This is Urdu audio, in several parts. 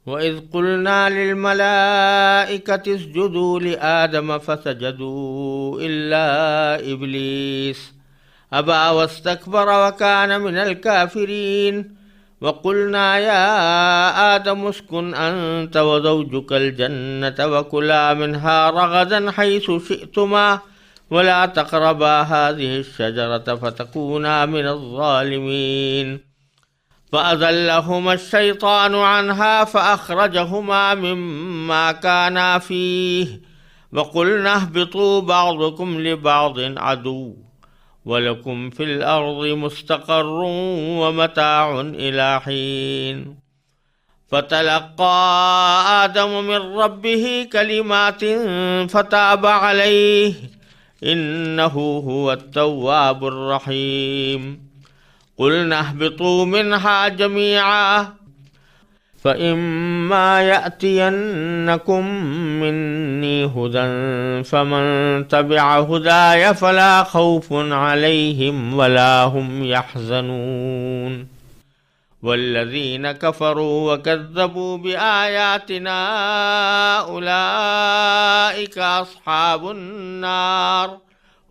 وَإِذْ قُلْنَا لِلْمَلَائِكَةِ اسْجُدُوا لِآدَمَ فَسَجَدُوا إِلَّا إِبْلِيسَ أَبَى وَاسْتَكْبَرَ وَكَانَ مِنَ الْكَافِرِينَ وَقُلْنَا يَا آدَمُ اسْكُنْ أَنْتَ وَزَوْجُكَ الْجَنَّةَ وَكُلَا مِنْهَا رَغَدًا حَيْثُ شِئْتُمَا وَلَا تَقْرَبَا هَذِهِ الشَّجَرَةَ فَتَكُونَا مِنَ الظَّالِمِينَ فَأَزَلَّهُمَا الشَّيْطَانُ عَنْهَا فَأَخْرَجَهُمَا مِمَّا كَانَا فِيهِ وَقُلْنَا اهْبِطُوا بَعْضُكُمْ لِبَعْضٍ عَدُوٌّ وَلَكُمْ فِي الْأَرْضِ مُسْتَقَرٌّ وَمَتَاعٌ إِلَى حِينٍ فَتَلَقَّى آدَمُ مِنْ رَبِّهِ كَلِمَاتٍ فَتَابَ عَلَيْهِ إِنَّهُ هُوَ التَّوَّابُ الرَّحِيمُ قُلْنَا اهْبِطُوا مِنْهَا جَمِيعًا فَإِمَّا يَأْتِيَنَّكُمْ مِنِّي هُدًى فَمَنْ تَبِعَ هُدَايَ فَلَا خَوْفٌ عَلَيْهِمْ وَلَا هُمْ يَحْزَنُونَ وَالَّذِينَ كَفَرُوا وَكَذَّبُوا بِآيَاتِنَا أُولَئِكَ أَصْحَابُ النَّارِ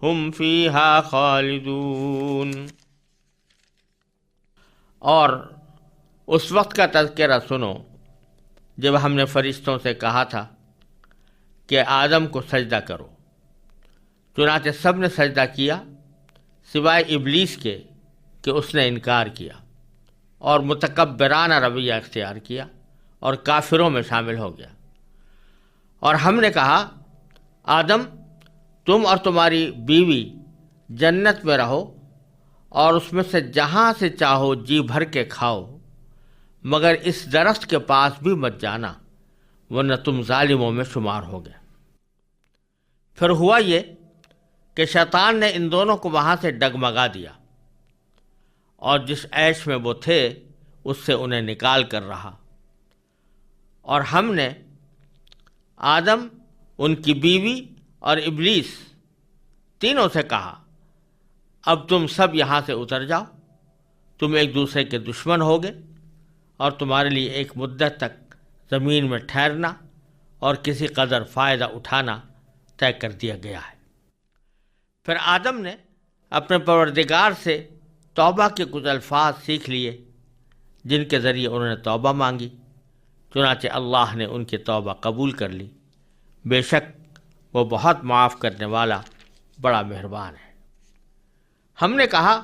هُمْ فِيهَا خَالِدُونَ۔ اور اس وقت کا تذکرہ سنو جب ہم نے فرشتوں سے کہا تھا کہ آدم کو سجدہ کرو، چنانچہ سب نے سجدہ کیا سوائے ابلیس کے کہ اس نے انکار کیا اور متکبرانہ رویہ اختیار کیا اور کافروں میں شامل ہو گیا۔ اور ہم نے کہا آدم تم اور تمہاری بیوی جنت میں رہو اور اس میں سے جہاں سے چاہو جی بھر کے کھاؤ، مگر اس درخت کے پاس بھی مت جانا ورنہ تم ظالموں میں شمار ہو گئے۔ پھر ہوا یہ کہ شیطان نے ان دونوں کو وہاں سے ڈگمگا دیا اور جس عیش میں وہ تھے اس سے انہیں نکال کر رہا، اور ہم نے آدم، ان کی بیوی اور ابلیس تینوں سے کہا اب تم سب یہاں سے اتر جاؤ، تم ایک دوسرے کے دشمن ہوگے اور تمہارے لیے ایک مدت تک زمین میں ٹھہرنا اور کسی قدر فائدہ اٹھانا طے کر دیا گیا ہے۔ پھر آدم نے اپنے پروردگار سے توبہ کے کچھ الفاظ سیکھ لیے جن کے ذریعے انہوں نے توبہ مانگی، چنانچہ اللہ نے ان کی توبہ قبول کر لی، بے شک وہ بہت معاف کرنے والا بڑا مہربان ہے۔ ہم نے کہا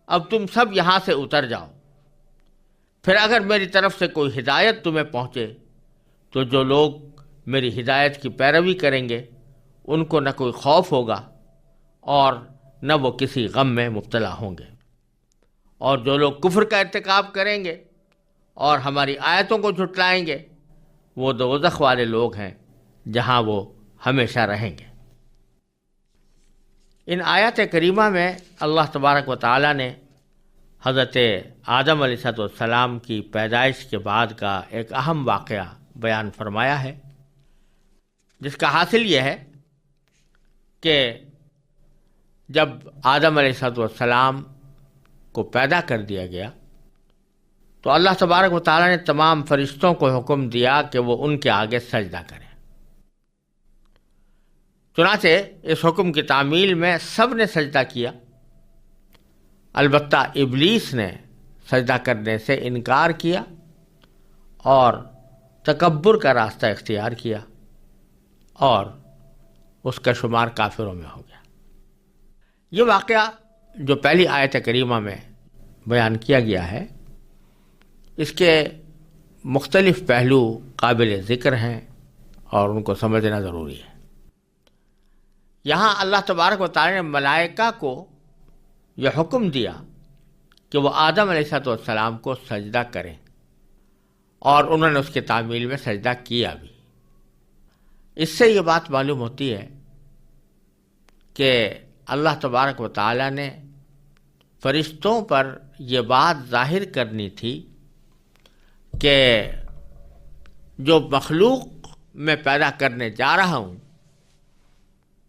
اب تم سب یہاں سے اتر جاؤ، پھر اگر میری طرف سے کوئی ہدایت تمہیں پہنچے تو جو لوگ میری ہدایت کی پیروی کریں گے ان کو نہ کوئی خوف ہوگا اور نہ وہ کسی غم میں مبتلا ہوں گے، اور جو لوگ کفر کا ارتکاب کریں گے اور ہماری آیتوں کو جھٹلائیں گے وہ دوزخ والے لوگ ہیں جہاں وہ ہمیشہ رہیں گے۔ ان آیات کریمہ میں اللہ تبارک و تعالیٰ نے حضرت آدم علیہ السلام کی پیدائش کے بعد کا ایک اہم واقعہ بیان فرمایا ہے، جس کا حاصل یہ ہے کہ جب آدم علیہ السلام کو پیدا کر دیا گیا تو اللہ تبارک و تعالیٰ نے تمام فرشتوں کو حکم دیا کہ وہ ان کے آگے سجدہ کریں۔ چنانچہ اس حکم کی تعمیل میں سب نے سجدہ کیا، البتہ ابلیس نے سجدہ کرنے سے انکار کیا اور تکبر کا راستہ اختیار کیا اور اس کا شمار کافروں میں ہو گیا۔ یہ واقعہ جو پہلی آیت کریمہ میں بیان کیا گیا ہے اس کے مختلف پہلو قابل ذکر ہیں اور ان کو سمجھنا ضروری ہے۔ یہاں اللہ تبارک و تعالی نے ملائکہ کو یہ حکم دیا کہ وہ آدم علیہ السلام کو سجدہ کریں، اور انہوں نے اس کی تعمیل میں سجدہ کیا بھی۔ اس سے یہ بات معلوم ہوتی ہے کہ اللہ تبارک و تعالی نے فرشتوں پر یہ بات ظاہر کرنی تھی کہ جو مخلوق میں پیدا کرنے جا رہا ہوں،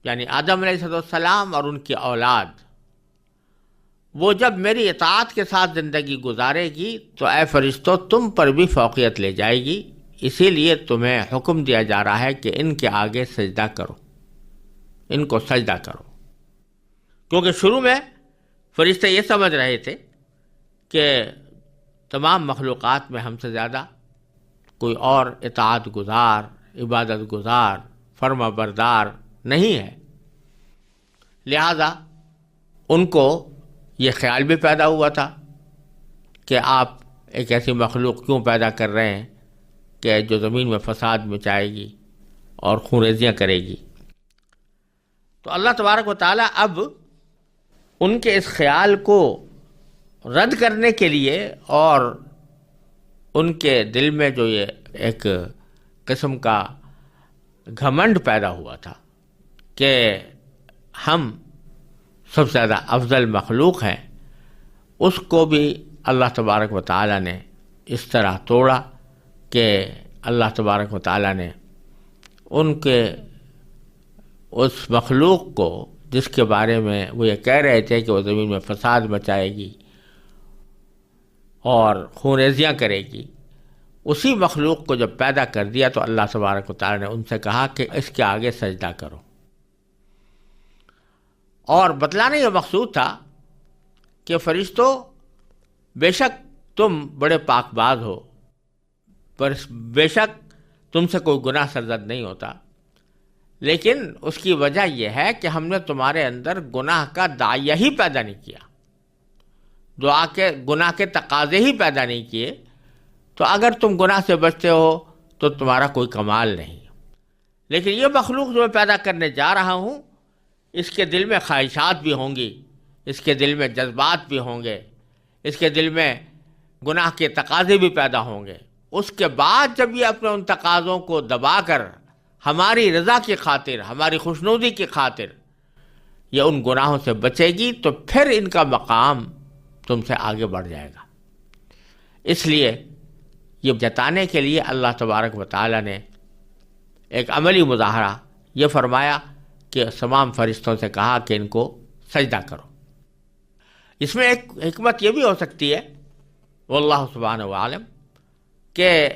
یعنی آدم علیہ السلام اور ان کی اولاد، وہ جب میری اطاعت کے ساتھ زندگی گزارے گی تو اے فرشتوں تم پر بھی فوقیت لے جائے گی، اسی لیے تمہیں حکم دیا جا رہا ہے کہ ان کے آگے سجدہ کرو، ان کو سجدہ کرو۔ کیونکہ شروع میں فرشتے یہ سمجھ رہے تھے کہ تمام مخلوقات میں ہم سے زیادہ کوئی اور اطاعت گزار، عبادت گزار، فرما بردار نہیں ہے، لہذا ان کو یہ خیال بھی پیدا ہوا تھا کہ آپ ایک ایسی مخلوق کیوں پیدا کر رہے ہیں کہ جو زمین میں فساد مچائے گی اور خونریزیاں کرے گی۔ تو اللہ تبارک و تعالیٰ اب ان کے اس خیال کو رد کرنے کے لیے اور ان کے دل میں جو یہ ایک قسم کا گھمنڈ پیدا ہوا تھا کہ ہم سب سے زیادہ افضل مخلوق ہیں، اس کو بھی اللہ تبارک و تعالیٰ نے اس طرح توڑا کہ اللہ تبارک و تعالیٰ نے ان کے اس مخلوق کو جس کے بارے میں وہ یہ کہہ رہے تھے کہ وہ زمین میں فساد مچائے گی اور خونریزیاں کرے گی، اسی مخلوق کو جب پیدا کر دیا تو اللہ تبارک و تعالیٰ نے ان سے کہا کہ اس کے آگے سجدہ کرو۔ اور بتلانا یہ مقصود تھا کہ فرشتوں، بے شک تم بڑے پاک باز ہو، پر بے شک تم سے کوئی گناہ سرزد نہیں ہوتا، لیکن اس کی وجہ یہ ہے کہ ہم نے تمہارے اندر گناہ کا داعیہ ہی پیدا نہیں کیا، گناہ کے تقاضے ہی پیدا نہیں کیے، تو اگر تم گناہ سے بچتے ہو تو تمہارا کوئی کمال نہیں۔ لیکن یہ مخلوق جو میں پیدا کرنے جا رہا ہوں، اس کے دل میں خواہشات بھی ہوں گی، اس کے دل میں جذبات بھی ہوں گے، اس کے دل میں گناہ کے تقاضے بھی پیدا ہوں گے۔ اس کے بعد جب یہ اپنے ان تقاضوں کو دبا کر ہماری رضا کی خاطر، ہماری خوشنودی کی خاطر یہ ان گناہوں سے بچے گی تو پھر ان کا مقام تم سے آگے بڑھ جائے گا۔ اس لیے یہ جتانے کے لیے اللہ تبارک و تعالیٰ نے ایک عملی مظاہرہ یہ فرمایا کہ تمام فرشتوں سے کہا کہ ان کو سجدہ کرو۔ اس میں ایک حکمت یہ بھی ہو سکتی ہے، واللہ سبحانہ وعالم، کہ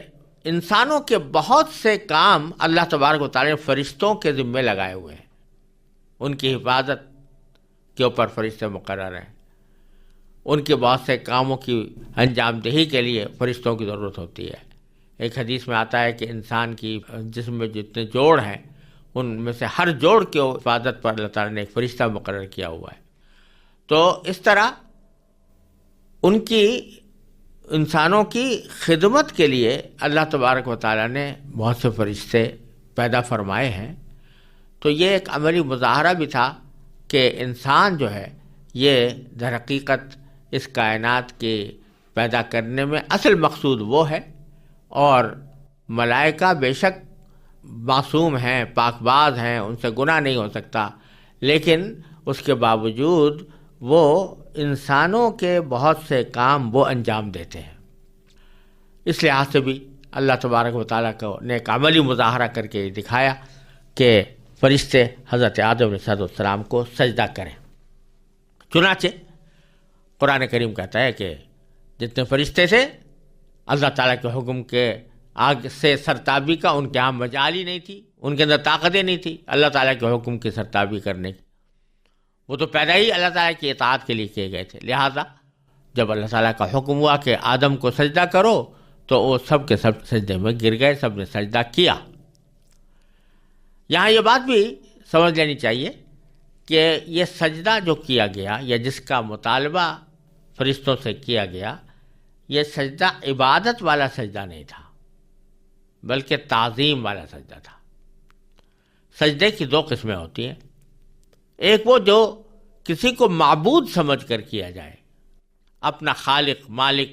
انسانوں کے بہت سے کام اللہ تبارک و تعالیٰ نے فرشتوں کے ذمے لگائے ہوئے ہیں، ان کی حفاظت کے اوپر فرشتے مقرر ہیں، ان کے بہت سے کاموں کی انجام دہی کے لیے فرشتوں کی ضرورت ہوتی ہے۔ ایک حدیث میں آتا ہے کہ انسان کی جسم میں جتنے جوڑ ہیں ان میں سے ہر جوڑ کی حفاظت پر اللہ تعالیٰ نے ایک فرشتہ مقرر کیا ہوا ہے۔ تو اس طرح ان کی انسانوں کی خدمت کے لیے اللہ تبارک و تعالیٰ نے بہت سے فرشتے پیدا فرمائے ہیں۔ تو یہ ایک عملی مظاہرہ بھی تھا کہ انسان جو ہے یہ در حقیقت اس کائنات کے پیدا کرنے میں اصل مقصود وہ ہے، اور ملائکہ بے شک معصوم ہیں، پاک باز ہیں، ان سے گناہ نہیں ہو سکتا، لیکن اس کے باوجود وہ انسانوں کے بہت سے کام وہ انجام دیتے ہیں۔ اس لحاظ سے بھی اللہ تبارک و تعالیٰ کو نے ایک عملی مظاہرہ کر کے دکھایا کہ فرشتے حضرت آدم علیہ السلام کو سجدہ کریں۔ چنانچہ قرآن کریم کہتا ہے کہ جتنے فرشتے تھے اللہ تعالیٰ کے حکم کے آگ سے سرتابی کا ان کے یہاں مجال ہی نہیں تھی، ان کے اندر طاقتیں نہیں تھی اللہ تعالیٰ کے حکم کی سرتابی کرنے کی، وہ تو پیدا ہی اللہ تعالیٰ کی اطاعت کے لیے کیے گئے تھے۔ لہٰذا جب اللہ تعالیٰ کا حکم ہوا کہ آدم کو سجدہ کرو تو وہ سب کے سب سجدے میں گر گئے، سب نے سجدہ کیا۔ یہاں یہ بات بھی سمجھ لینی چاہیے کہ یہ سجدہ جو کیا گیا یا جس کا مطالبہ فرشتوں سے کیا گیا، یہ سجدہ عبادت والا سجدہ نہیں تھا بلکہ تعظیم والا سجدہ تھا۔ سجدے کی دو قسمیں ہوتی ہیں، ایک وہ جو کسی کو معبود سمجھ کر کیا جائے، اپنا خالق، مالک،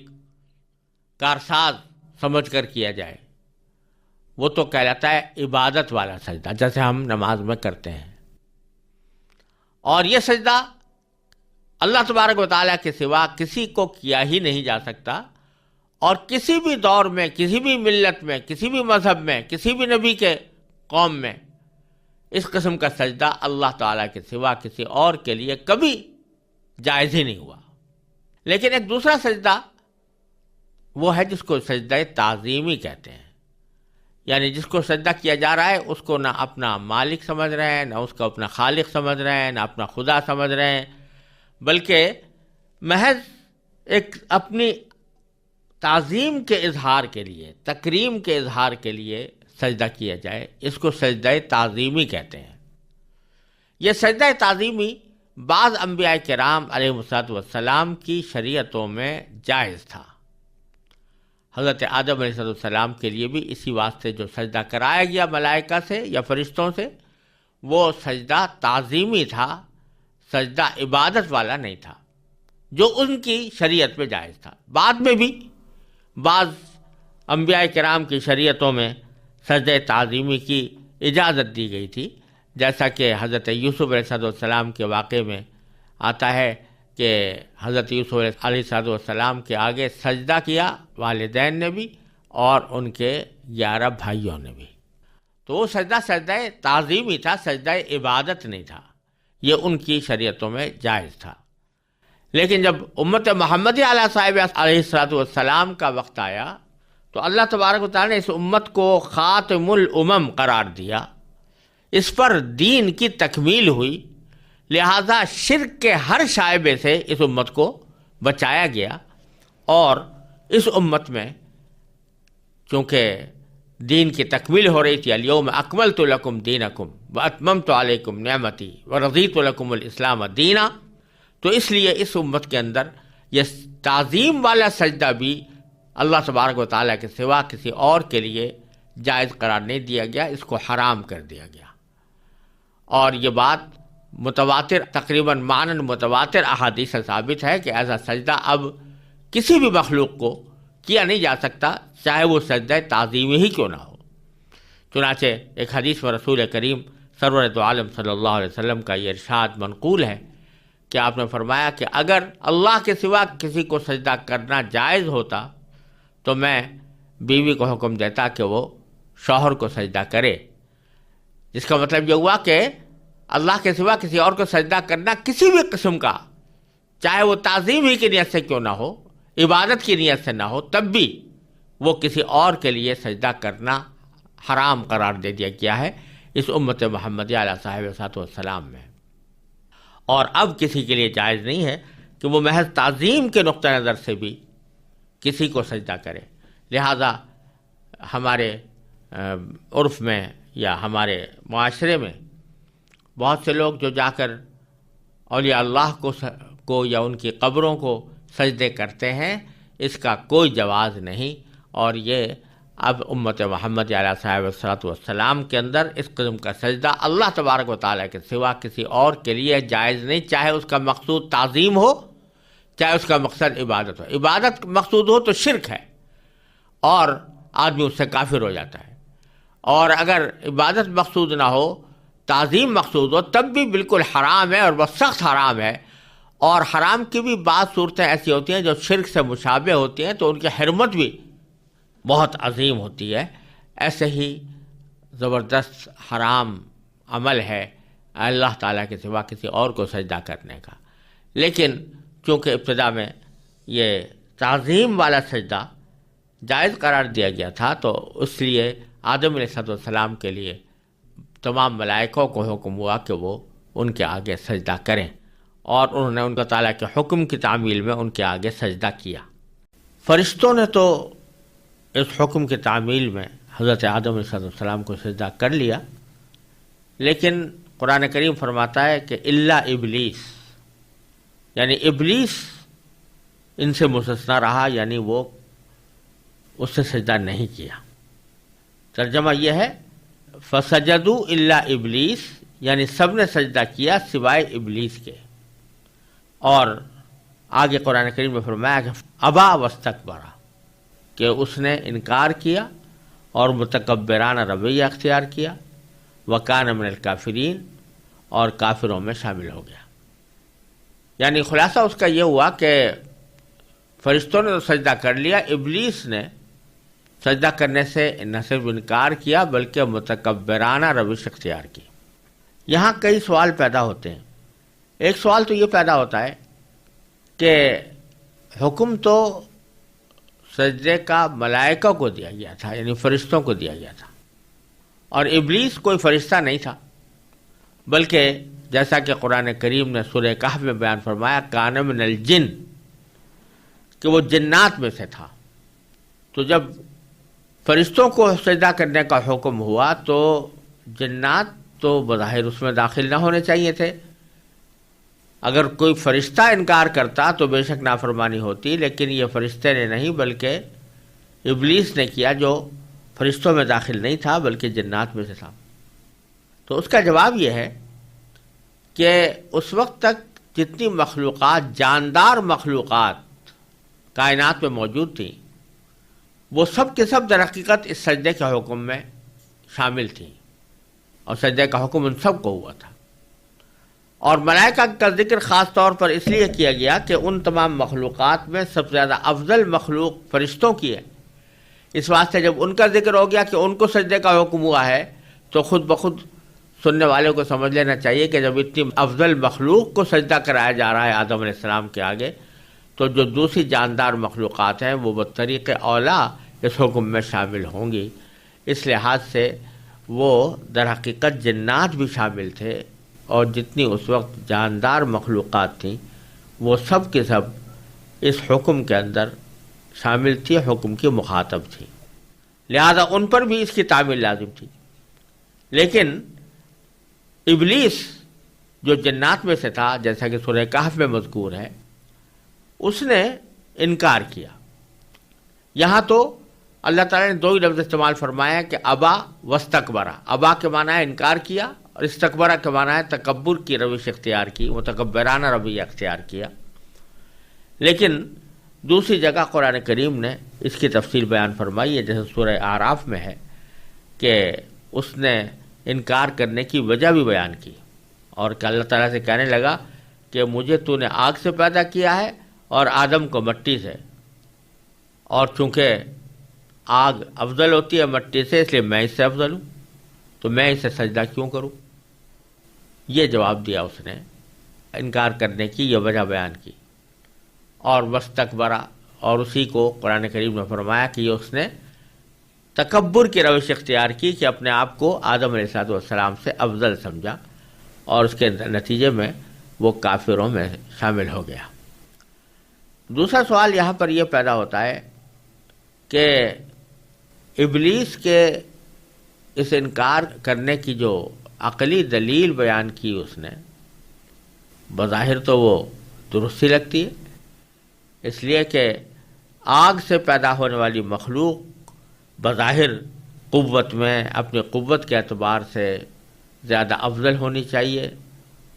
کارساز سمجھ کر کیا جائے، وہ تو کہلاتا ہے عبادت والا سجدہ، جیسے ہم نماز میں کرتے ہیں۔ اور یہ سجدہ اللہ تبارک و تعالیٰ کے سوا کسی کو کیا ہی نہیں جا سکتا، اور کسی بھی دور میں، کسی بھی ملت میں، کسی بھی مذہب میں، کسی بھی نبی کے قوم میں اس قسم کا سجدہ اللہ تعالیٰ کے سوا کسی اور کے لیے کبھی جائز ہی نہیں ہوا۔ لیکن ایک دوسرا سجدہ وہ ہے جس کو سجدہ تعظیمی کہتے ہیں، یعنی جس کو سجدہ کیا جا رہا ہے اس کو نہ اپنا مالک سمجھ رہے ہیں، نہ اس کو اپنا خالق سمجھ رہے ہیں، نہ اپنا خدا سمجھ رہے ہیں، بلکہ محض ایک اپنی تعظیم کے اظہار کے لیے، تکریم کے اظہار کے لیے سجدہ کیا جائے، اس کو سجدہ تعظیمی کہتے ہیں۔ یہ سجدہ تعظیمی بعض انبیاء کرام علیہ السلام کی شریعتوں میں جائز تھا۔ حضرت آدم علیہ السلام کے لیے بھی اسی واسطے جو سجدہ کرایا گیا ملائکہ سے یا فرشتوں سے، وہ سجدہ تعظیمی تھا، سجدہ عبادت والا نہیں تھا، جو ان کی شریعت میں جائز تھا۔ بعد میں بھی بعض انبیاء کرام کی شریعتوں میں سجدہ تعظیمی کی اجازت دی گئی تھی، جیسا کہ حضرت یوسف علیہ السلام کے واقعے میں آتا ہے کہ حضرت یوسف علیہ السلام کے آگے سجدہ کیا والدین نے بھی اور ان کے 11 بھائیوں نے بھی۔ تو وہ سجدہ تعظیمی تھا، سجدہ عبادت نہیں تھا، یہ ان کی شریعتوں میں جائز تھا۔ لیکن جب امت محمدی علیہ صاحب علیہ السلام کا وقت آیا تو اللہ تبارک و تعالیٰ نے اس امت کو خاتم الامم قرار دیا، اس پر دین کی تکمیل ہوئی، لہذا شرک کے ہر شائبے سے اس امت کو بچایا گیا، اور اس امت میں چونکہ دین کی تکمیل ہو رہی تھی، الیوم اکملت لکم دینکم واتممت علیکم نعمتی ورضیت لکم الاسلام دینا، تو اس لیے اس امت کے اندر یہ تعظیم والا سجدہ بھی اللہ تبارک و تعالیٰ کے سوا کسی اور کے لیے جائز قرار نہیں دیا گیا، اس کو حرام کر دیا گیا۔ اور یہ بات متواتر، تقریباً معنن متواتر احادیث سے ثابت ہے کہ ایسا سجدہ اب کسی بھی مخلوق کو کیا نہیں جا سکتا، چاہے وہ سجدہ تعظیمی ہی کیوں نہ ہو۔ چنانچہ ایک حدیث میں رسول کریم سرور دو عالم صلی اللہ علیہ وسلم کا یہ ارشاد منقول ہے کہ آپ نے فرمایا کہ اگر اللہ کے سوا کسی کو سجدہ کرنا جائز ہوتا تو میں بیوی کو حکم دیتا کہ وہ شوہر کو سجدہ کرے۔ جس کا مطلب یہ ہوا کہ اللہ کے سوا کسی اور کو سجدہ کرنا کسی بھی قسم کا، چاہے وہ تعظیم ہی کی نیت سے کیوں نہ ہو، عبادت کی نیت سے نہ ہو، تب بھی وہ کسی اور کے لیے سجدہ کرنا حرام قرار دے دیا گیا ہے اس امت محمدی علیہ صاحب السلام میں۔ اور اب کسی کے لیے جائز نہیں ہے کہ وہ محض تعظیم کے نقطہ نظر سے بھی کسی کو سجدہ کرے۔ لہذا ہمارے عرف میں یا ہمارے معاشرے میں بہت سے لوگ جو جا کر اولیاء اللہ کو یا ان کی قبروں کو سجدے کرتے ہیں، اس کا کوئی جواز نہیں، اور یہ اب امت محمد علیہ صاحب والسلام کے اندر اس قسم کا سجدہ اللہ تبارک و تعالیٰ کے سوا کسی اور کے لیے جائز نہیں، چاہے اس کا مقصود تعظیم ہو، چاہے اس کا مقصد عبادت ہو۔ عبادت مقصود ہو تو شرک ہے اور آدمی اس سے کافر ہو جاتا ہے، اور اگر عبادت مقصود نہ ہو، تعظیم مقصود ہو، تب بھی بالکل حرام ہے، اور بہت سخت حرام ہے۔ اور حرام کی بھی بعض صورتیں ایسی ہوتی ہیں جو شرک سے مشابہ ہوتی ہیں، تو ان کی حرمت بھی بہت عظیم ہوتی ہے۔ ایسے ہی زبردست حرام عمل ہے اللہ تعالیٰ کے سوا کسی اور کو سجدہ کرنے کا۔ لیکن چونکہ ابتدا میں یہ تعظیم والا سجدہ جائز قرار دیا گیا تھا، تو اس لیے آدم علیہ السلام کے لیے تمام ملائکوں کو حکم ہوا کہ وہ ان کے آگے سجدہ کریں، اور انہوں نے ان کا تعالیٰ کے حکم کی تعمیل میں ان کے آگے سجدہ کیا۔ فرشتوں نے تو اس حکم کی تعمیل میں حضرت آدم علیہ السلام کو سجدہ کر لیا، لیکن قرآن کریم فرماتا ہے کہ الا ابلیس، یعنی ابلیس ان سے مستثنیٰ رہا، یعنی وہ اس سے سجدہ نہیں کیا۔ ترجمہ یہ ہے فسجدوا الا ابلیس، یعنی سب نے سجدہ کیا سوائے ابلیس کے۔ اور آگے قرآن کریم میں فرمایا کہ ابا واستکبر، کہ اس نے انکار کیا اور متکبرانہ رویہ اختیار کیا، وکان من الکافرین، اور کافروں میں شامل ہو گیا۔ یعنی خلاصہ اس کا یہ ہوا کہ فرشتوں نے تو سجدہ کر لیا، ابلیس نے سجدہ کرنے سے نہ صرف انکار کیا بلکہ متکبرانہ روش اختیار کی۔ یہاں کئی سوال پیدا ہوتے ہیں۔ ایک سوال تو یہ پیدا ہوتا ہے کہ حکم تو سجدے کا ملائکہ کو دیا گیا تھا، یعنی فرشتوں کو دیا گیا تھا، اور ابلیس کوئی فرشتہ نہیں تھا، بلکہ جیسا کہ قرآن کریم نے سورہ کہف میں بیان فرمایا کان من الجن، کہ وہ جنات میں سے تھا۔ تو جب فرشتوں کو سجدہ کرنے کا حکم ہوا تو جنات تو بظاہر اس میں داخل نہ ہونے چاہیے تھے۔ اگر کوئی فرشتہ انکار کرتا تو بے شک نافرمانی ہوتی، لیکن یہ فرشتے نے نہیں بلکہ ابلیس نے کیا، جو فرشتوں میں داخل نہیں تھا بلکہ جنات میں سے تھا۔ تو اس کا جواب یہ ہے کہ اس وقت تک جتنی مخلوقات، جاندار مخلوقات کائنات میں موجود تھیں، وہ سب کے سب در حقیقت اس سجدے کے حکم میں شامل تھیں، اور سجدے کا حکم ان سب کو ہوا تھا۔ اور ملائکہ کا ذکر خاص طور پر اس لیے کیا گیا کہ ان تمام مخلوقات میں سب سے زیادہ افضل مخلوق فرشتوں کی ہے۔ اس واسطے جب ان کا ذکر ہو گیا کہ ان کو سجدے کا حکم ہوا ہے، تو خود بخود سننے والے کو سمجھ لینا چاہیے کہ جب اتنی افضل مخلوق کو سجدہ کرایا جا رہا ہے آدم علیہ السلام کے آگے، تو جو دوسری جاندار مخلوقات ہیں وہ بطریق اولا اس حکم میں شامل ہوں گی۔ اس لحاظ سے وہ در حقیقت جنات بھی شامل تھے، اور جتنی اس وقت جاندار مخلوقات تھیں وہ سب کے سب اس حکم کے اندر شامل تھی، حکم کی مخاطب تھی، لہذا ان پر بھی اس کی تعمیل لازم تھی۔ لیکن ابلیس جو جنات میں سے تھا، جیسا کہ سورہ کہف میں مذکور ہے، اس نے انکار کیا۔ یہاں تو اللہ تعالیٰ نے دو ہی لفظ استعمال فرمایا کہ ابا واستکبرا۔ ابا کے معنی ہے انکار کیا، اور استکبرا کے معنی ہے تکبر کی روش اختیار کی، متکبرانہ رویہ اختیار کیا۔ لیکن دوسری جگہ قرآن کریم نے اس کی تفصیل بیان فرمائی ہے، جیسے سورہ اعراف میں ہے کہ اس نے انکار کرنے کی وجہ بھی بیان کی، اور کہ اللہ تعالیٰ سے کہنے لگا کہ مجھے تو نے آگ سے پیدا کیا ہے اور آدم کو مٹی سے، اور چونکہ آگ افضل ہوتی ہے مٹی سے، اس لیے میں اس سے افضل ہوں، تو میں اسے سجدہ کیوں کروں؟ یہ جواب دیا اس نے، انکار کرنے کی یہ وجہ بیان کی۔ اور واستکبرا، اور اسی کو قرآن کریم نے فرمایا کہ یہ اس نے تکبر کی روش اختیار کی کہ اپنے آپ کو آدم علیہ السلام سے افضل سمجھا، اور اس کے نتیجے میں وہ کافروں میں شامل ہو گیا۔ دوسرا سوال یہاں پر یہ پیدا ہوتا ہے کہ ابلیس کے اس انکار کرنے کی جو عقلی دلیل بیان کی اس نے، بظاہر تو وہ درستی لگتی ہے، اس لیے کہ آگ سے پیدا ہونے والی مخلوق بظاہر قوت میں، اپنی قوت کے اعتبار سے زیادہ افضل ہونی چاہیے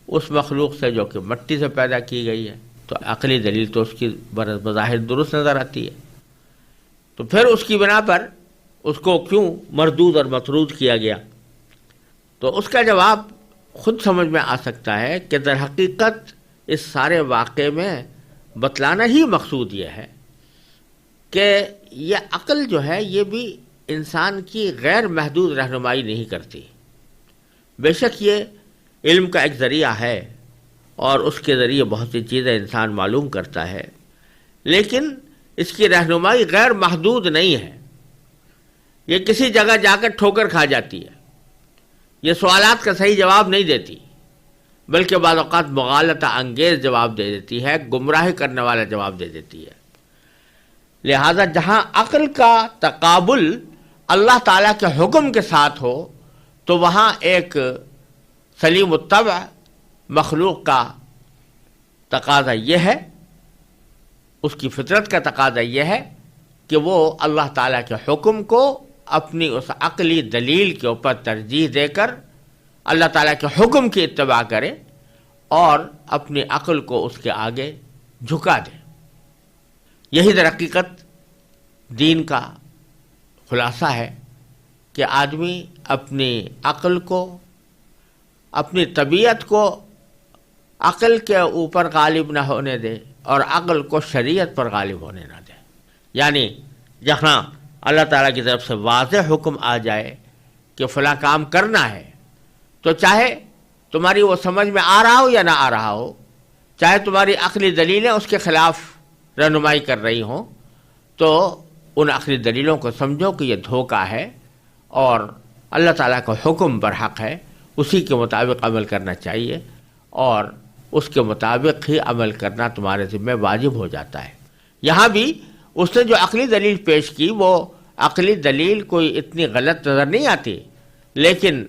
اس مخلوق سے جو کہ مٹی سے پیدا کی گئی ہے، تو عقلی دلیل تو اس کی بظاہر درست نظر آتی ہے۔ تو پھر اس کی بنا پر اس کو کیوں مردود اور مطرود کیا گیا؟ تو اس کا جواب خود سمجھ میں آ سکتا ہے کہ در حقیقت اس سارے واقعے میں بتلانا ہی مقصود یہ ہے کہ یہ عقل جو ہے یہ بھی انسان کی غیر محدود رہنمائی نہیں کرتی۔ بے شک یہ علم کا ایک ذریعہ ہے، اور اس کے ذریعے بہت سی چیزیں انسان معلوم کرتا ہے، لیکن اس کی رہنمائی غیر محدود نہیں ہے۔ یہ کسی جگہ جا کر ٹھوکر کھا جاتی ہے، یہ سوالات کا صحیح جواب نہیں دیتی، بلکہ بعض اوقات مغالطہ انگیز جواب دے دیتی ہے، گمراہ کرنے والا جواب دے دیتی ہے۔ لہذا جہاں عقل کا تقابل اللہ تعالیٰ کے حکم کے ساتھ ہو، تو وہاں ایک سلیم الطبع مخلوق کا تقاضا یہ ہے، اس کی فطرت کا تقاضا یہ ہے کہ وہ اللہ تعالیٰ کے حکم کو اپنی اس عقلی دلیل کے اوپر ترجیح دے کر اللہ تعالیٰ کے حکم کی اتباع کرے، اور اپنی عقل کو اس کے آگے جھکا دے۔ یہی در حقیقت دین کا خلاصہ ہے کہ آدمی اپنی عقل کو، اپنی طبیعت کو عقل کے اوپر غالب نہ ہونے دے، اور عقل کو شریعت پر غالب ہونے نہ دے۔ یعنی جہاں اللہ تعالیٰ کی طرف سے واضح حکم آ جائے کہ فلاں کام کرنا ہے، تو چاہے تمہاری وہ سمجھ میں آ رہا ہو یا نہ آ رہا ہو، چاہے تمہاری عقلی دلیلیں اس کے خلاف رہنمائی کر رہی ہوں، تو ان عقلی دلیلوں کو سمجھو کہ یہ دھوکہ ہے، اور اللہ تعالیٰ کا حکم برحق ہے، اسی کے مطابق عمل کرنا چاہیے، اور اس کے مطابق ہی عمل کرنا تمہارے ذمہ واجب ہو جاتا ہے۔ یہاں بھی اس نے جو عقلی دلیل پیش کی، وہ عقلی دلیل کوئی اتنی غلط نظر نہیں آتی، لیکن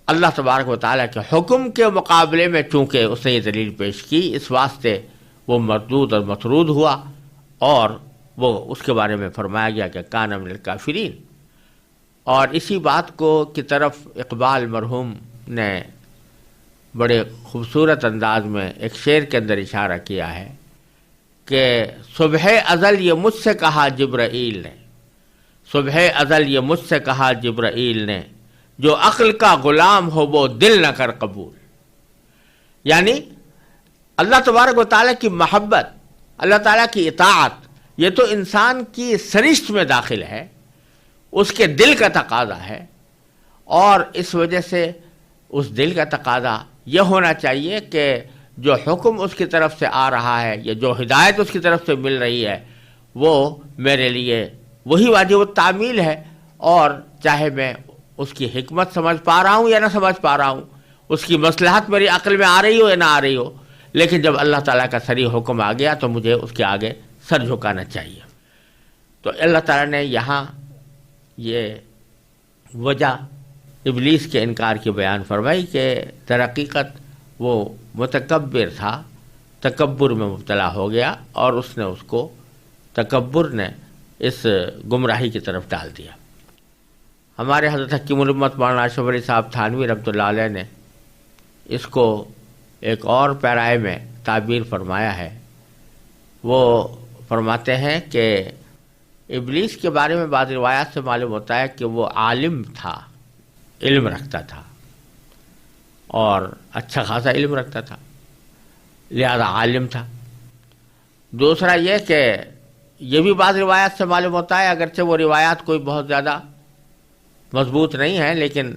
اللہ تبارک و تعالیٰ کے حکم کے مقابلے میں چونکہ اس نے یہ دلیل پیش کی، اس واسطے وہ مردود اور مطرود ہوا، اور وہ اس کے بارے میں فرمایا گیا کہ کان من الکافرین۔ اور اسی بات کو کی طرف اقبال مرحوم نے بڑے خوبصورت انداز میں ایک شعر کے اندر اشارہ کیا ہے کہ صبح ازل یہ مجھ سے کہا جبرائیل نے، صبح ازل یہ مجھ سے کہا جبرائیل نے، جو عقل کا غلام ہو وہ دل نہ کر قبول۔ یعنی اللہ تبارک و تعالیٰ کی محبت، اللہ تعالیٰ کی اطاعت، یہ تو انسان کی سرشت میں داخل ہے، اس کے دل کا تقاضا ہے، اور اس وجہ سے اس دل کا تقاضا یہ ہونا چاہیے کہ جو حکم اس کی طرف سے آ رہا ہے یا جو ہدایت اس کی طرف سے مل رہی ہے، وہ میرے لیے وہی واجب التعمیل ہے، اور چاہے میں اس کی حکمت سمجھ پا رہا ہوں یا نہ سمجھ پا رہا ہوں، اس کی مصلحت میری عقل میں آ رہی ہو یا نہ آ رہی ہو، لیکن جب اللہ تعالیٰ کا صریح حکم آ گیا تو مجھے اس کے آگے سر جھکانا چاہیے۔ تو اللہ تعالیٰ نے یہاں یہ وجہ ابلیس کے انکار کی بیان فرمائی کہ در حقیقت وہ متکبر تھا، تکبر میں مبتلا ہو گیا، اور اس نے اس کو تکبر نے اس گمراہی کی طرف ڈال دیا۔ ہمارے حضرت حکیم الامت مولانا اشرف علی صاحب تھانوی رحمۃ اللہ علیہ نے اس کو ایک اور پیرائے میں تعبیر فرمایا ہے۔ وہ فرماتے ہیں کہ ابلیس کے بارے میں بعض روایات سے معلوم ہوتا ہے کہ وہ عالم تھا، علم رکھتا تھا، اور اچھا خاصا علم رکھتا تھا، لہذا عالم تھا۔ دوسرا یہ کہ یہ بھی بعض روایات سے معلوم ہوتا ہے، اگرچہ وہ روایات کوئی بہت زیادہ مضبوط نہیں ہیں، لیکن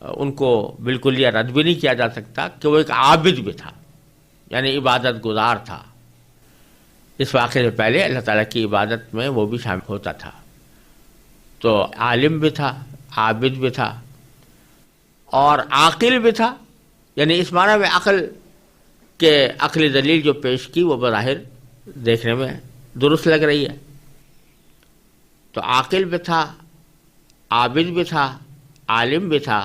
ان کو بالکل یہ رد بھی نہیں کیا جا سکتا کہ وہ ایک عابد بھی تھا، یعنی عبادت گزار تھا۔ اس واقعے سے پہلے اللہ تعالیٰ کی عبادت میں وہ بھی شامل ہوتا تھا۔ تو عالم بھی تھا، عابد بھی تھا، اور عاقل بھی تھا، یعنی اس معنی میں عقل کے عقلی دلیل جو پیش کی وہ بظاہر دیکھنے میں درست لگ رہی ہے۔ تو عاقل بھی تھا، عابد بھی تھا، عالم بھی تھا،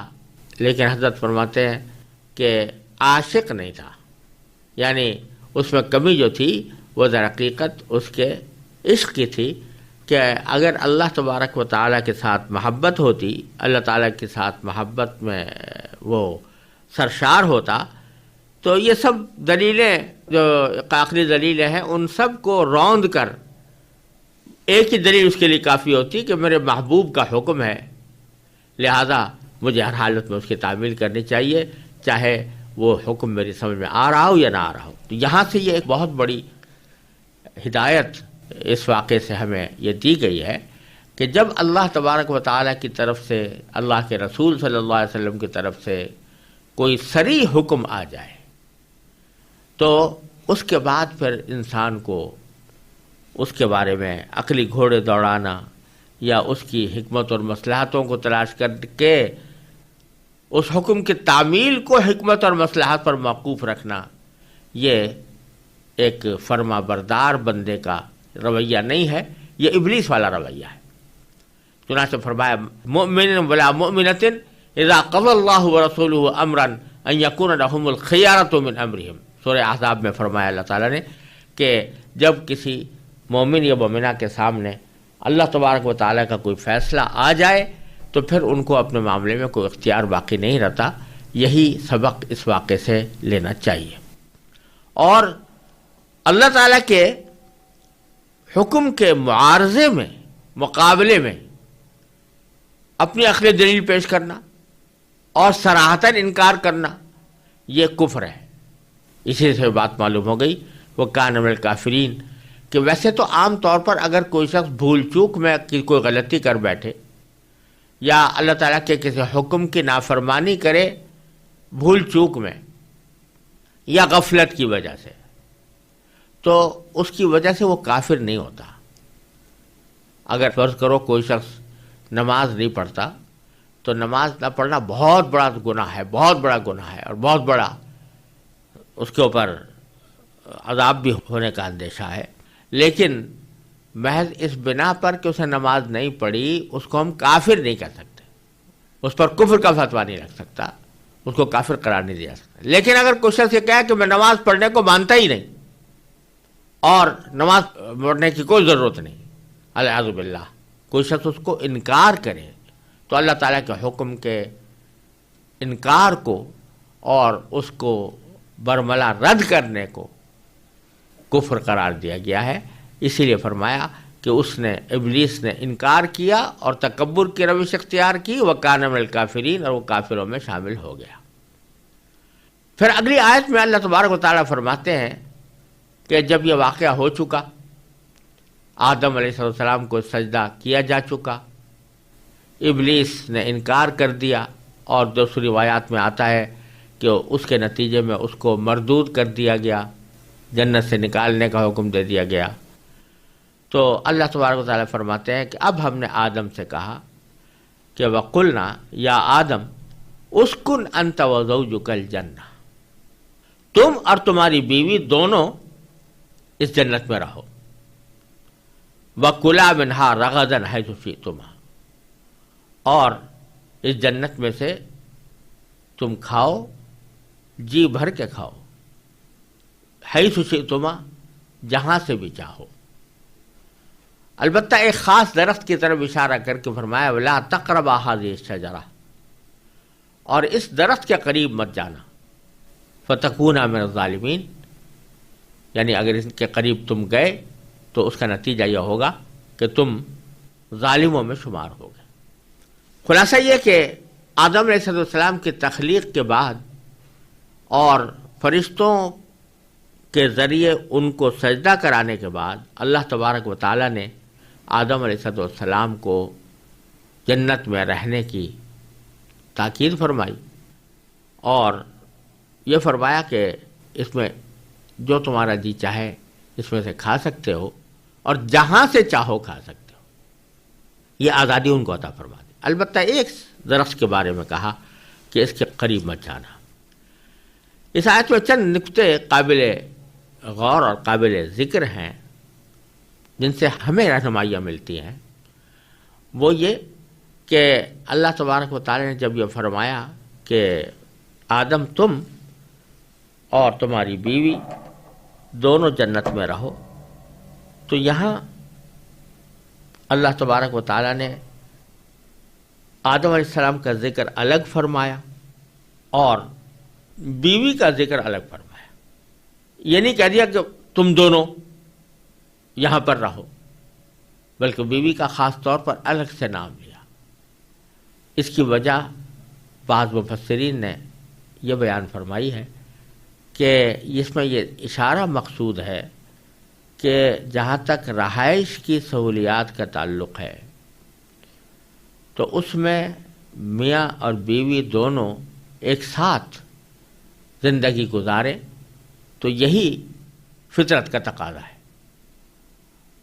لیکن حضرت فرماتے ہیں کہ عاشق نہیں تھا، یعنی اس میں کمی جو تھی وہ در حقیقت اس کے عشق کی تھی، کہ اگر اللہ تبارک و تعالیٰ کے ساتھ محبت ہوتی، اللہ تعالیٰ کے ساتھ محبت میں وہ سرشار ہوتا، تو یہ سب دلیلیں جو عقلی دلیلیں ہیں ان سب کو روند کر ایک ہی دلیل اس کے لیے کافی ہوتی کہ میرے محبوب کا حکم ہے، لہذا مجھے ہر حالت میں اس کی تعمیل کرنی چاہیے، چاہے وہ حکم میری سمجھ میں آ رہا ہو یا نہ آ رہا ہو۔ تو یہاں سے یہ ایک بہت بڑی ہدایت اس واقعے سے ہمیں یہ دی گئی ہے کہ جب اللہ تبارک و تعالیٰ کی طرف سے، اللہ کے رسول صلی اللہ علیہ وسلم کی طرف سے کوئی صریح حکم آ جائے تو اس کے بعد پھر انسان کو اس کے بارے میں عقلی گھوڑے دوڑانا یا اس کی حکمت اور مصلحتوں کو تلاش کر کے اس حکم کی تعمیل کو حکمت اور مصلحت پر موقوف رکھنا، یہ ایک فرما بردار بندے کا رویہ نہیں ہے، یہ ابلیس والا رویہ ہے۔ چنانچہ فرمایا مؤمن ولا مؤمنۃ اذا قضى اللہ ورسولہ امرا ان یکون لهم الخیارۃ من امرہم۔ سورہ احزاب میں فرمایا اللہ تعالیٰ نے کہ جب کسی مومن یا مومنہ کے سامنے اللہ تبارک و تعالیٰ کا کوئی فیصلہ آ جائے تو پھر ان کو اپنے معاملے میں کوئی اختیار باقی نہیں رہتا۔ یہی سبق اس واقعے سے لینا چاہیے۔ اور اللہ تعالیٰ کے حکم کے معارضے میں، مقابلے میں اپنی عقلی دلیل پیش کرنا اور صراحتاً انکار کرنا یہ کفر ہے۔ اسی سے بات معلوم ہو گئی وہ کان من الکافرین، کہ ویسے تو عام طور پر اگر کوئی شخص بھول چوک میں کوئی غلطی کر بیٹھے یا اللہ تعالیٰ کے کسی حکم کی نافرمانی کرے بھول چوک میں یا غفلت کی وجہ سے، تو اس کی وجہ سے وہ کافر نہیں ہوتا۔ اگر فرض کرو کوئی شخص نماز نہیں پڑھتا تو نماز نہ پڑھنا بہت بڑا گناہ ہے، بہت بڑا گناہ ہے، اور بہت بڑا اس کے اوپر عذاب بھی ہونے کا اندیشہ ہے۔ لیکن محض اس بنا پر کہ اسے نماز نہیں پڑھی اس کو ہم کافر نہیں کہہ سکتے، اس پر کفر کا فتویٰ نہیں لگ سکتا، اس کو کافر قرار نہیں دیا سکتا۔ لیکن اگر کوئی شخص یہ کہے کہ میں نماز پڑھنے کو مانتا ہی نہیں اور نماز پڑھنے کی کوئی ضرورت نہیں، الیاذ باللہ، کوئی شخص اس کو انکار کرے تو اللہ تعالیٰ کے حکم کے انکار کو اور اس کو برملا رد کرنے کو کفر قرار دیا گیا ہے۔ اسی لیے فرمایا کہ اس نے، ابلیس نے انکار کیا اور تکبر کی روش اختیار کی، وَكَانَ مِنَ الْكَافِرِينَ، اور وہ کافروں میں شامل ہو گیا۔ پھر اگلی آیت میں اللہ تبارک و تعالیٰ فرماتے ہیں کہ جب یہ واقعہ ہو چکا، آدم علیہ السلام کو سجدہ کیا جا چکا، ابلیس نے انکار کر دیا، اور دوسری روایات میں آتا ہے کہ اس کے نتیجے میں اس کو مردود کر دیا گیا، جنت سے نکالنے کا حکم دے دیا گیا۔ تو اللہ تبارک و تعالیٰ فرماتے ہیں کہ اب ہم نے آدم سے کہا کہ وَقُلْنَا یا آدم اسکن انت وزوجک الجنہ، تم اور تمہاری بیوی دونوں اس جنت میں رہو، وَكُلَا مِنْهَا رَغَدًا حَيْثُ شِئْتُمَا، اور اس جنت میں سے تم کھاؤ، جی بھر کے کھاؤ، حَيْثُ شِئْتُمَا، جہاں سے بھی چاہو۔ البتہ ایک خاص درخت کی طرف اشارہ کر کے فرمایا وَلَا تَقْرَبَا هَٰذِهِ الشَّجَرَةَ، اور اس درخت کے قریب مت جانا، فَتَكُونَا مِنَ الظَّالِمِينَ، یعنی اگر اس کے قریب تم گئے تو اس کا نتیجہ یہ ہوگا کہ تم ظالموں میں شمار ہو گئے۔ خلاصہ یہ کہ آدم علیہ السلام کی تخلیق کے بعد اور فرشتوں کے ذریعے ان کو سجدہ کرانے کے بعد اللہ تبارک و تعالیٰ نے آدم علیہ السلام کو جنت میں رہنے کی تاکید فرمائی، اور یہ فرمایا کہ اس میں جو تمہارا جی چاہے اس میں سے کھا سکتے ہو، اور جہاں سے چاہو کھا سکتے ہو، یہ آزادی ان کو عطا فرما دی۔ البتہ ایک درخت کے بارے میں کہا کہ اس کے قریب مت جانا۔ اس آیت میں چند نکتے قابل غور اور قابل ذکر ہیں جن سے ہمیں رہنمائیاں ملتی ہیں۔ وہ یہ کہ اللہ تبارک و تعالی نے جب یہ فرمایا کہ آدم تم اور تمہاری بیوی دونوں جنت میں رہو، تو یہاں اللہ تبارک و تعالی نے آدم علیہ السلام کا ذکر الگ فرمایا اور بیوی کا ذکر الگ فرمایا۔ یہ نہیں کہہ دیا کہ تم دونوں یہاں پر رہو، بلکہ بیوی کا خاص طور پر الگ سے نام لیا۔ اس کی وجہ بعض مفسرین نے یہ بیان فرمائی ہے کہ اس میں یہ اشارہ مقصود ہے کہ جہاں تک رہائش کی سہولیات کا تعلق ہے تو اس میں میاں اور بیوی دونوں ایک ساتھ زندگی گزاریں، تو یہی فطرت کا تقاضا ہے۔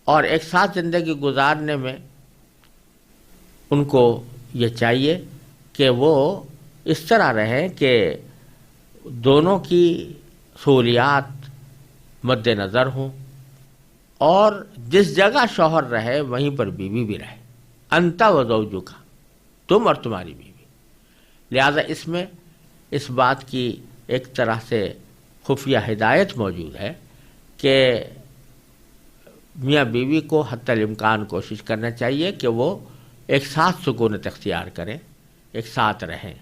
اور ایک ساتھ زندگی گزارنے میں ان کو یہ چاہیے کہ وہ اس طرح رہیں کہ دونوں کی سہولیات مد نظر ہوں، اور جس جگہ شوہر رہے وہیں پر بیوی بھی رہے، انت و زوجک، تم اور تمہاری بیوی۔ لہذا اس میں اس بات کی ایک طرح سے خفیہ ہدایت موجود ہے کہ میاں بیوی کو حتی الامکان کوشش کرنا چاہیے کہ وہ ایک ساتھ سکونت اختیار کریں، ایک ساتھ رہیں،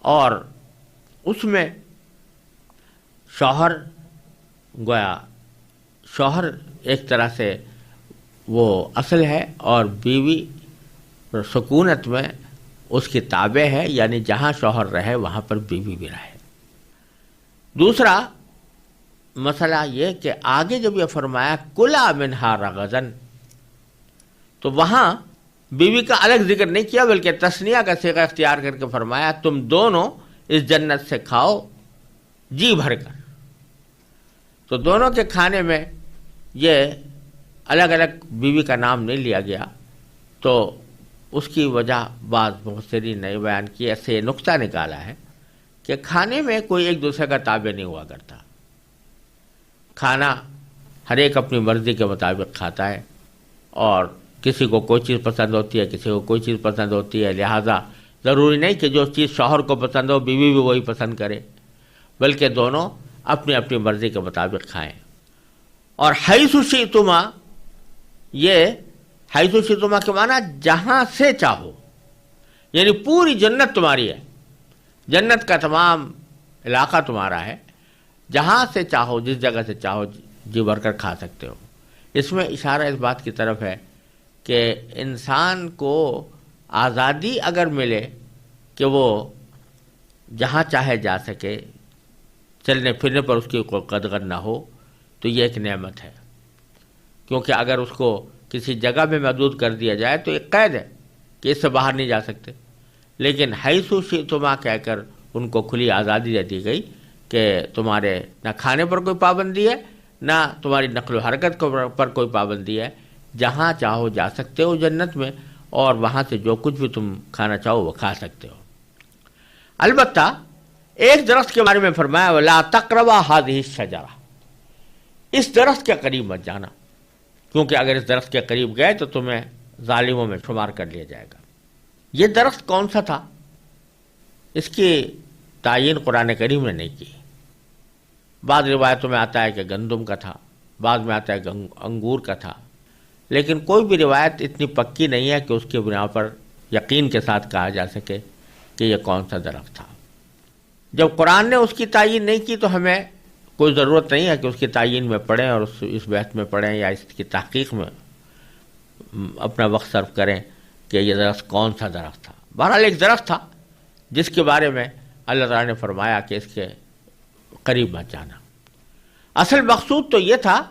اور اس میں شوہر گویا شوہر ایک طرح سے وہ اصل ہے اور بیوی سکونت میں اس کی تابع ہے، یعنی جہاں شوہر رہے وہاں پر بیوی بھی رہے۔ دوسرا مسئلہ یہ کہ آگے جب یہ فرمایا کلا منہا رغدن، تو وہاں بیوی کا الگ ذکر نہیں کیا بلکہ تثنیہ کا صیغہ اختیار کر کے فرمایا تم دونوں اس جنت سے کھاؤ جی بھر کر۔ تو دونوں کے کھانے میں یہ الگ الگ بیوی کا نام نہیں لیا گیا، تو اس کی وجہ بعض مفسرین نے بیان کی، ایسے یہ نقطہ نکالا ہے کہ کھانے میں کوئی ایک دوسرے کا تابع نہیں ہوا کرتا، کھانا ہر ایک اپنی مرضی کے مطابق کھاتا ہے، اور کسی کو کوئی چیز پسند ہوتی ہے، کسی کو کوئی چیز پسند ہوتی ہے، لہٰذا ضروری نہیں کہ جو چیز شوہر کو پسند ہو بیوی بھی وہی پسند کرے، بلکہ دونوں اپنی اپنی مرضی کے مطابق کھائیں۔ اور حیث شئتما، یہ حیث شئتما کے معنی جہاں سے چاہو، یعنی پوری جنت تمہاری ہے، جنت کا تمام علاقہ تمہارا ہے، جہاں سے چاہو جس جگہ سے چاہو جی بھر کر کھا سکتے ہو۔ اس میں اشارہ اس بات کی طرف ہے کہ انسان کو آزادی اگر ملے کہ وہ جہاں چاہے جا سکے، چلنے پھرنے پر اس کی کوئی قدغن نہ ہو، تو یہ ایک نعمت ہے، کیونکہ اگر اس کو کسی جگہ میں محدود کر دیا جائے تو ایک قید ہے کہ اس سے باہر نہیں جا سکتے، لیکن حیث شئتما کہہ کر ان کو کھلی آزادی دے دی گئی کہ تمہارے نہ کھانے پر کوئی پابندی ہے، نہ تمہاری نقل و حرکت پر کوئی پابندی ہے، جہاں چاہو جا سکتے ہو جنت میں، اور وہاں سے جو کچھ بھی تم کھانا چاہو وہ کھا سکتے ہو۔ البتہ ایک درخت کے بارے میں فرمایا وَلَا تَقْرَبَا هَٰذِهِ الشَّجَرَةَ، اس درخت کے قریب مت جانا، کیونکہ اگر اس درخت کے قریب گئے تو تمہیں ظالموں میں شمار کر لیا جائے گا۔ یہ درخت کون سا تھا، اس کی تعین قرآن کریم نے نہیں کی۔ بعض روایتوں میں آتا ہے کہ گندم کا تھا، بعض میں آتا ہے کہ انگور کا تھا، لیکن کوئی بھی روایت اتنی پکی نہیں ہے کہ اس کی بنا پر یقین کے ساتھ کہا جا سکے کہ یہ کون سا درخت تھا۔ جب قرآن نے اس کی تعین نہیں کی تو ہمیں کوئی ضرورت نہیں ہے کہ اس کی تعین میں پڑھیں اور اس بحث میں پڑھیں یا اس کی تحقیق میں اپنا وقت صرف کریں کہ یہ درخت کون سا درخت تھا۔ بہرحال ایک درخت تھا جس کے بارے میں اللہ تعالیٰ نے فرمایا کہ اس کے قریب مت جانا۔ اصل مقصود تو یہ تھا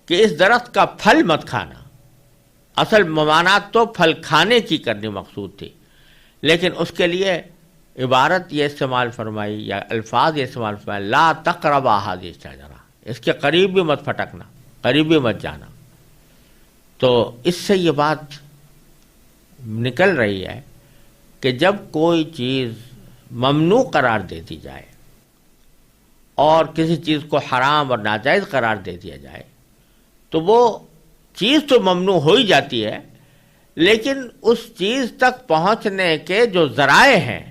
کہ اس درخت کا پھل مت کھانا، اصل ممانعت تو پھل کھانے کی کرنی مقصود تھی، لیکن اس کے لیے عبارت یہ استعمال فرمائی یا الفاظ یہ استعمال فرمائی لا تقربا هذه الشجرة، اس کے قریب بھی مت پھٹکنا، قریب بھی مت جانا۔ تو اس سے یہ بات نکل رہی ہے کہ جب کوئی چیز ممنوع قرار دے دی جائے اور کسی چیز کو حرام اور ناجائز قرار دے دیا جائے تو وہ چیز تو ممنوع ہو ہی جاتی ہے، لیکن اس چیز تک پہنچنے کے جو ذرائع ہیں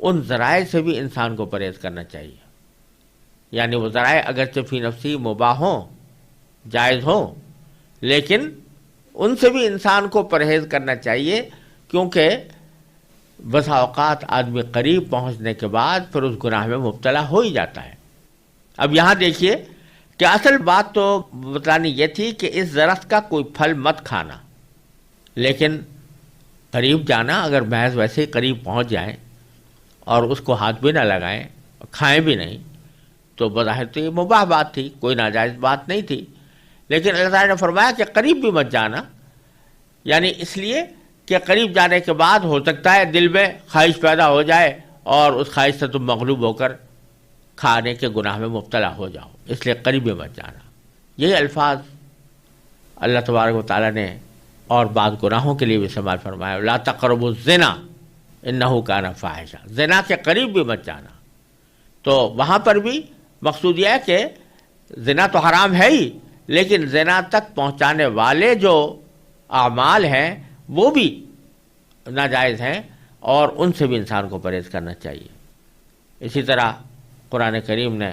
ان ذرائع سے بھی انسان کو پرہیز کرنا چاہیے۔ یعنی وہ ذرائع اگرچہ فی نفسی مباح ہوں، جائز ہوں، لیکن ان سے بھی انسان کو پرہیز کرنا چاہیے، کیونکہ بسا اوقات آدمی قریب پہنچنے کے بعد پھر اس گناہ میں مبتلا ہو ہی جاتا ہے۔ اب یہاں دیکھیے کہ اصل بات تو بتلانی یہ تھی کہ اس درخت کا کوئی پھل مت کھانا، لیکن قریب جانا، اگر محض ویسے ہی قریب پہنچ جائیں اور اس کو ہاتھ بھی نہ لگائیں اور کھائیں بھی نہیں تو بظاہر تو یہ مباح بات تھی، کوئی ناجائز بات نہیں تھی، لیکن اللہ تعالیٰ نے فرمایا کہ قریب بھی مت جانا، یعنی اس لیے کہ قریب جانے کے بعد ہو سکتا ہے دل میں خواہش پیدا ہو جائے اور اس خواہش سے تم مغلوب ہو کر کھانے کے گناہ میں مبتلا ہو جاؤ، اس لیے قریب بھی مت جانا۔ یہی الفاظ اللہ تبارک و تعالیٰ نے اور بعض گناہوں کے لیے بھی استعمال فرمایا لا تقربوا الزنا انہ کان فاحشہ، زنا کے قریب بھی مت جانا۔ تو وہاں پر بھی مقصود یہ ہے کہ زنا تو حرام ہے ہی، لیکن زنا تک پہنچانے والے جو اعمال ہیں وہ بھی ناجائز ہیں اور ان سے بھی انسان کو پرہیز کرنا چاہیے۔ اسی طرح قرآن کریم نے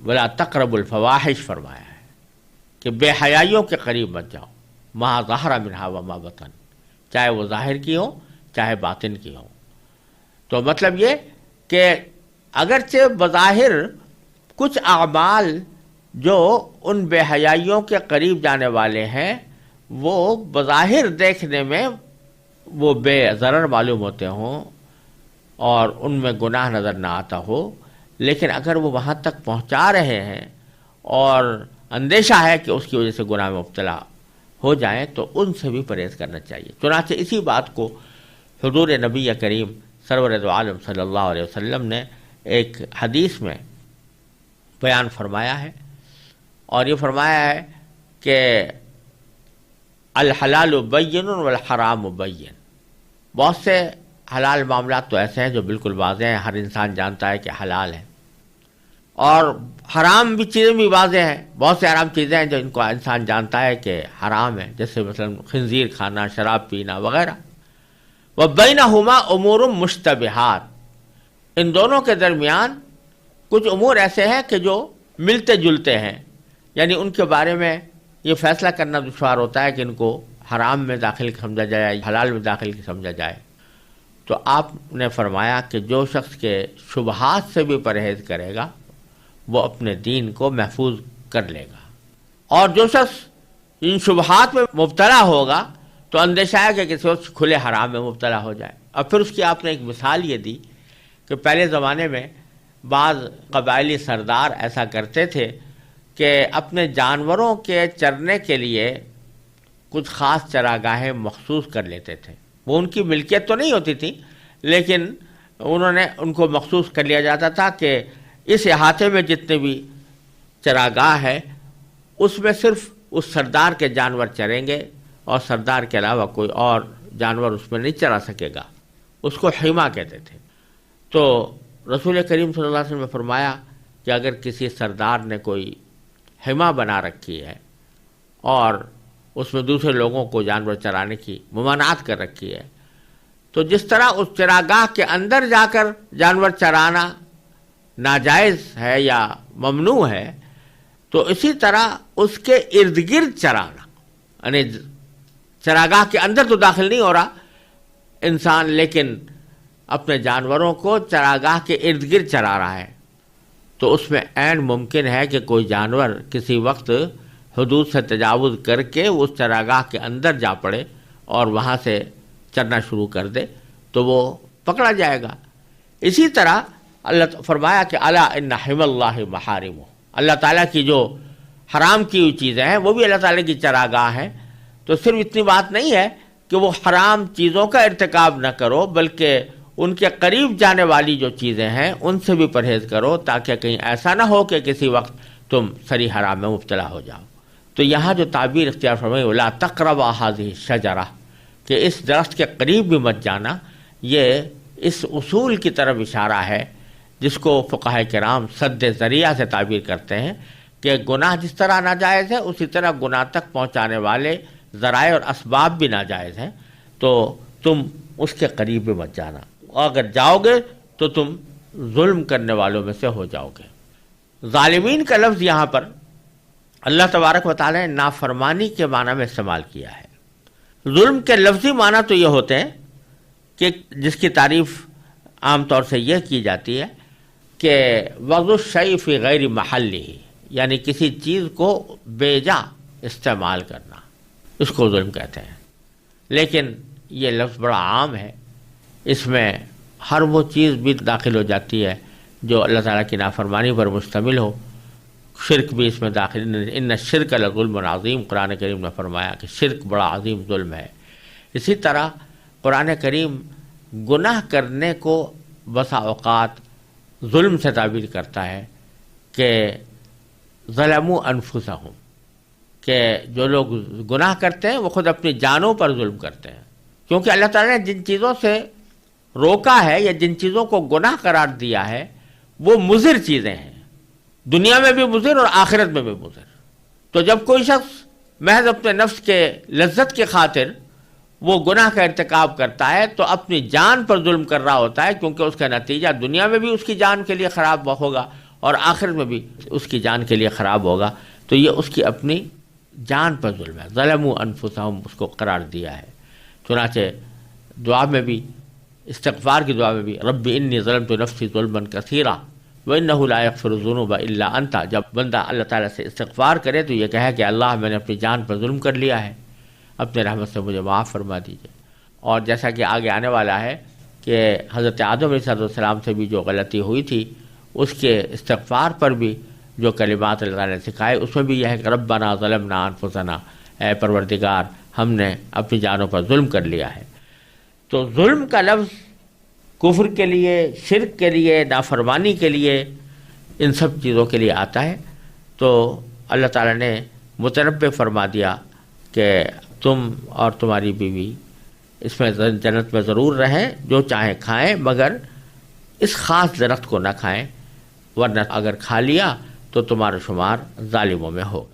ولا تقربوا الفواحش فرمایا ہے کہ بے حیائیوں کے قریب مت جاؤ، ما ظہر منہا وما بطن، چاہے وہ ظاہر کی ہو چاہے باطن کی ہو۔ تو مطلب یہ کہ اگرچہ بظاہر کچھ اعمال جو ان بے حیائیوں کے قریب جانے والے ہیں وہ بظاہر دیکھنے میں وہ بے ضرر معلوم ہوتے ہوں اور ان میں گناہ نظر نہ آتا ہو، لیکن اگر وہ وہاں تک پہنچا رہے ہیں اور اندیشہ ہے کہ اس کی وجہ سے گناہ میں مبتلا ہو جائیں تو ان سے بھی پرہیز کرنا چاہیے۔ چنانچہ اسی بات کو حضور نبی کریم سرور دو عالم صلی اللہ علیہ وسلم نے ایک حدیث میں بیان فرمایا ہے، اور یہ فرمایا ہے کہ الحلال بین والحرام بین، بہت سے حلال معاملات تو ایسے ہیں جو بالکل واضح ہیں، ہر انسان جانتا ہے کہ حلال ہے، اور حرام بھی چیزیں بھی واضح ہیں، بہت سے حرام چیزیں ہیں جو ان کو انسان جانتا ہے کہ حرام ہے، جیسے مثلا خنزیر کھانا، شراب پینا وغیرہ۔ وبینہما امور مشتبہات، ان دونوں کے درمیان کچھ امور ایسے ہیں کہ جو ملتے جلتے ہیں، یعنی ان کے بارے میں یہ فیصلہ کرنا دشوار ہوتا ہے کہ ان کو حرام میں داخل سمجھا جائے، حلال میں داخل سمجھا جائے۔ تو آپ نے فرمایا کہ جو شخص کے شبہات سے بھی پرہیز کرے گا وہ اپنے دین کو محفوظ کر لے گا، اور جو شخص ان شبہات میں مبتلا ہوگا تو اندیشہ ہے کہ کسی وقت کھلے حرام میں مبتلا ہو جائے۔ اور پھر اس کی آپ نے ایک مثال یہ دی کہ پہلے زمانے میں بعض قبائلی سردار ایسا کرتے تھے کہ اپنے جانوروں کے چرنے کے لیے کچھ خاص چراگاہیں مخصوص کر لیتے تھے، وہ ان کی ملکیت تو نہیں ہوتی تھی لیکن ان کو مخصوص کر لیا جاتا تھا کہ اس احاطے میں جتنے بھی چراگاہ ہے اس میں صرف اس سردار کے جانور چریں گے، اور سردار کے علاوہ کوئی اور جانور اس میں نہیں چرا سکے گا، اس کو حما کہتے تھے۔ تو رسول کریم صلی اللہ علیہ وسلم نے فرمایا کہ اگر کسی سردار نے کوئی حما بنا رکھی ہے اور اس میں دوسرے لوگوں کو جانور چرانے کی ممانعت کر رکھی ہے، تو جس طرح اس چراگاہ کے اندر جا کر جانور چرانا ناجائز ہے یا ممنوع ہے، تو اسی طرح اس کے ارد گرد چرانا، یعنی چراگاہ کے اندر تو داخل نہیں ہو رہا انسان لیکن اپنے جانوروں کو چراگاہ کے ارد گرد چرا رہا ہے، تو اس میں عین ممکن ہے کہ کوئی جانور کسی وقت حدود سے تجاوز کر کے اس چراگاہ کے اندر جا پڑے اور وہاں سے چرنا شروع کر دے تو وہ پکڑا جائے گا۔ اسی طرح اللہ فرمایا کہ الا ان حرم اللہ محارمہ، اللہ تعالیٰ کی جو حرام کی ہوئی چیزیں ہیں وہ بھی اللہ تعالیٰ کی چراگاہ ہیں، تو صرف اتنی بات نہیں ہے کہ وہ حرام چیزوں کا ارتکاب نہ کرو بلکہ ان کے قریب جانے والی جو چیزیں ہیں ان سے بھی پرہیز کرو، تاکہ کہیں ایسا نہ ہو کہ کسی وقت تم سری حرام میں مبتلا ہو جاؤ۔ تو یہاں جو تعبیر اختیار فرمائی لا تقربا هذه الشجرہ، کہ اس درخت کے قریب بھی مت جانا، یہ اس اصول کی طرف اشارہ ہے جس کو فقہاء کرام سد ذریعہ سے تعبیر کرتے ہیں کہ گناہ جس طرح ناجائز ہے اسی طرح گناہ تک پہنچانے والے ذرائع اور اسباب بھی ناجائز ہیں، تو تم اس کے قریب بھی مت جانا، اور اگر جاؤ گے تو تم ظلم کرنے والوں میں سے ہو جاؤ گے۔ ظالمین کا لفظ یہاں پر اللہ تبارک و تعالی نے نافرمانی کے معنی میں استعمال کیا ہے۔ ظلم کے لفظی معنی تو یہ ہوتے ہیں کہ جس کی تعریف عام طور سے یہ کی جاتی ہے کہ وضع الشیء فی غیر محلہ، یعنی کسی چیز کو بے جا استعمال کرنا، اس کو ظلم کہتے ہیں۔ لیکن یہ لفظ بڑا عام ہے، اس میں ہر وہ چیز بھی داخل ہو جاتی ہے جو اللہ تعالیٰ کی نافرمانی پر مشتمل ہو، شرک بھی اس میں داخل، ان الشرک لظلم عظیم، قرآن کریم نے فرمایا کہ شرک بڑا عظیم ظلم ہے۔ اسی طرح قرآن کریم گناہ کرنے کو بسا اوقات ظلم سے تعبیر کرتا ہے کہ ظلموا انفسہم، کہ جو لوگ گناہ کرتے ہیں وہ خود اپنی جانوں پر ظلم کرتے ہیں، کیونکہ اللہ تعالیٰ نے جن چیزوں سے روکا ہے یا جن چیزوں کو گناہ قرار دیا ہے وہ مضر چیزیں ہیں، دنیا میں بھی مضر اور آخرت میں بھی مضر۔ تو جب کوئی شخص محض اپنے نفس کے لذت کی خاطر وہ گناہ کا ارتکاب کرتا ہے تو اپنی جان پر ظلم کر رہا ہوتا ہے، کیونکہ اس کا نتیجہ دنیا میں بھی اس کی جان کے لیے خراب ہوگا اور آخرت میں بھی اس کی جان کے لیے خراب ہوگا، تو یہ اس کی اپنی جان پر ظلم ہے۔ ظلموا انفسہم اس کو قرار دیا ہے۔ چنانچہ دعا میں بھی، استغفار کی دعا میں بھی، رب انی ظلمت نفسی ظلما کثیرا وانہ لا یغفر الذنوب الا انت، جب بندہ اللہ تعالیٰ سے استغفار کرے تو یہ کہے کہ اللہ میں نے اپنی جان پر ظلم کر لیا ہے، اپنے رحمت سے مجھے معاف فرما دیجیے۔ اور جیسا کہ آگے آنے والا ہے کہ حضرت آدم علیہ السلام سے بھی جو غلطی ہوئی تھی اس کے استغفار پر بھی جو کلمات اللہ تعالیٰ نے سکھائے اس میں بھی یہ ہے کہ ربنا ظلمنا انفسنا، اے پروردگار ہم نے اپنی جانوں پر ظلم کر لیا ہے۔ تو ظلم کا لفظ کفر کے لیے، شرک کے لیے، نافرمانی کے لیے، ان سب چیزوں کے لیے آتا ہے۔ تو اللہ تعالیٰ نے متنبع فرما دیا کہ تم اور تمہاری بیوی اس میں جنت میں ضرور رہیں، جو چاہیں کھائیں، مگر اس خاص درخت کو نہ کھائیں، ورنہ اگر کھا لیا تو تمہارا شمار ظالموں میں ہوگا۔